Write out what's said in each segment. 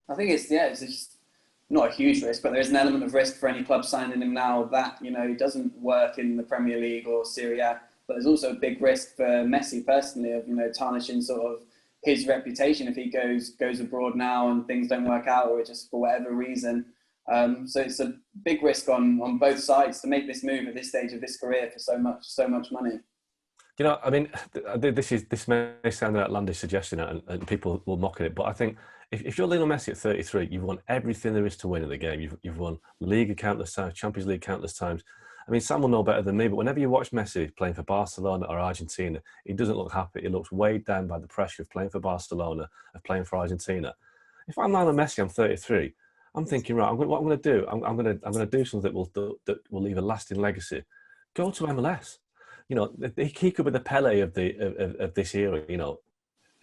I think it's just not a huge risk, but there is an element of risk for any club signing him now that, you know, he doesn't work in the Premier League or Serie A. But there's also a big risk for Messi personally of, you know, tarnishing sort of his reputation if he goes abroad now and things don't work out, or just for whatever reason. So it's a big risk on both sides to make this move at this stage of this career for so much money. You know, I mean, this may sound an outlandish suggestion, and people will mock at it, but I think if you're Lionel Messi at 33, you've won everything there is to win in the game. You've won League countless times, Champions League countless times. I mean, Sam will know better than me, but whenever you watch Messi playing for Barcelona or Argentina, he doesn't look happy. He looks weighed down by the pressure of playing for Barcelona, of playing for Argentina. If I'm Lionel Messi, I'm 33. I'm thinking, right, what I'm going to do, I'm going to do something that will leave a lasting legacy. Go to MLS. You know, he could be the Pele of this era. You know,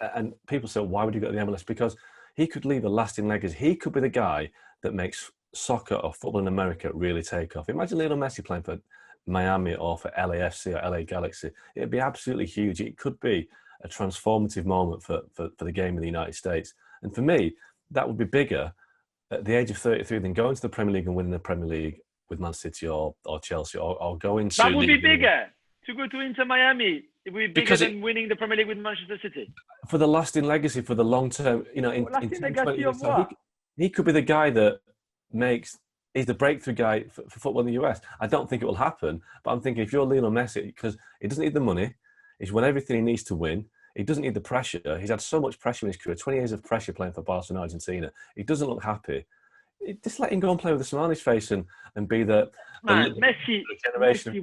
and people say, why would you go to the MLS? Because he could leave a lasting legacy. He could be the guy that makes soccer or football in America really take off. Imagine Lionel Messi playing for Miami or for LAFC or LA Galaxy. It'd be absolutely huge. It could be a transformative moment for the game in the United States. And for me, that would be bigger at the age of 33 than going to the Premier League and winning the Premier League with Man City or Chelsea or going to... That would be bigger. To go to Inter Miami, it would be bigger than winning the Premier League with Manchester City. For the lasting legacy, for the long term, you know, in 10, 20 years, he could be the guy that he's the breakthrough guy for football in the US. I don't think it will happen, but I'm thinking if you're Lionel Messi, because he doesn't need the money, he's won everything he needs to win. He doesn't need the pressure. He's had so much pressure in his career, 20 years of pressure playing for Barcelona and Argentina. He doesn't look happy. Just let him go and play with a smile on his face and be Messi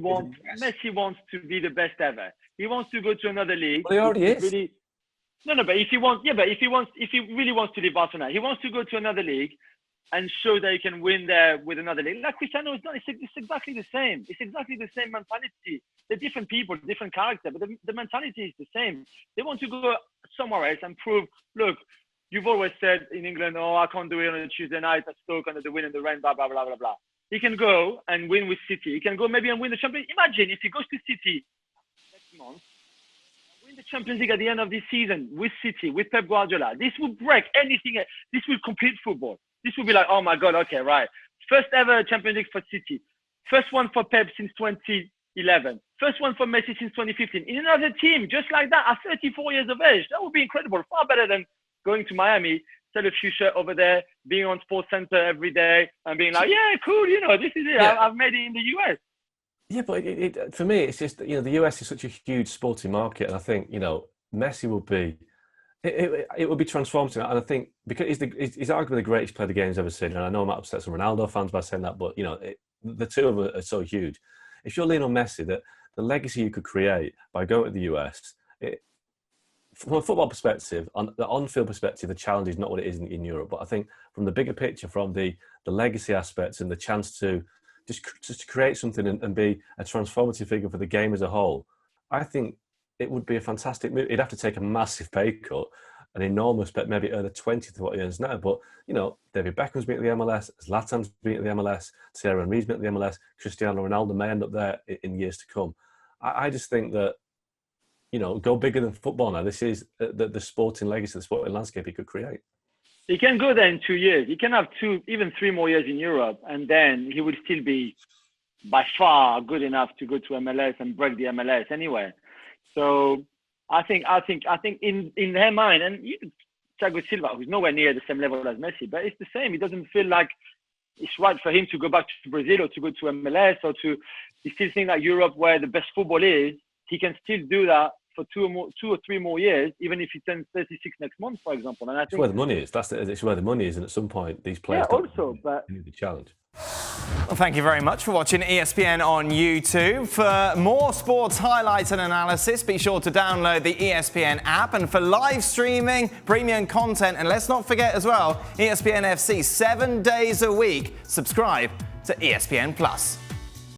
wants to be the best ever. He wants to go to another league. Well, he already is. Really, but if he really wants to leave Barcelona, he wants to go to another league and show that he can win there with another league. Like Cristiano is done. It's exactly the same. It's exactly the same mentality. They're different people, different character, but the mentality is the same. They want to go somewhere else and prove, look, you've always said in England, oh, I can't do it on a Tuesday night at Stoke under the wind and the rain, blah, blah, blah, blah, blah. He can go and win with City. He can go maybe and win the Champions League. Imagine if he goes to City next month, win the Champions League at the end of this season with City, with Pep Guardiola. This will break anything. This will complete football. This will be like, oh my God, okay, right. First ever Champions League for City. First one for Pep since 2011. First one for Messi since 2015. In another team, just like that, at 34 years of age. That would be incredible. Far better than going to Miami, sell a few shirts over there, being on Sports Center every day and being like, yeah, cool, you know, this is it. Yeah. I've made it in the US. Yeah, but for me, it's just, you know, the US is such a huge sporting market. And I think, you know, Messi will be, it will be transformative. And I think because he's arguably the greatest player the game's ever seen. And I know I might upset some Ronaldo fans by saying that, but, you know, the two of them are so huge. If you're Lionel Messi, the legacy you could create by going to the US, from a football perspective, on the on-field perspective, the challenge is not what it is in Europe. But I think from the bigger picture, from the legacy aspects and the chance to just create something and be a transformative figure for the game as a whole, I think it would be a fantastic move. He'd have to take a massive pay cut, an enormous, but maybe earn a 20th of what he earns now. But, you know, David Beckham's been at the MLS, Zlatan's been at the MLS, Thierry Henry's been at the MLS, Cristiano Ronaldo may end up there in years to come. I just think that, you know, go bigger than football now. This is the sporting legacy, the sporting landscape he could create. He can go there in 2 years. He can have 2, even 3 more years in Europe, and then he will still be by far good enough to go to MLS and break the MLS anyway. So I think in their mind, and Thiago Silva, who's nowhere near the same level as Messi, but it's the same. He doesn't feel like it's right for him to go back to Brazil or to go to MLS or to. He still thinks that Europe, where the best football is, he can still do that for 2 or 3 more years, even if he turns 36 next month, for example. And I think it's where the money is. It's where the money is, and at some point, these players need the challenge. Well, thank you very much for watching ESPN on YouTube. For more sports highlights and analysis, be sure to download the ESPN app. And for live streaming, premium content, and let's not forget as well, ESPN FC 7 days a week. Subscribe to ESPN Plus.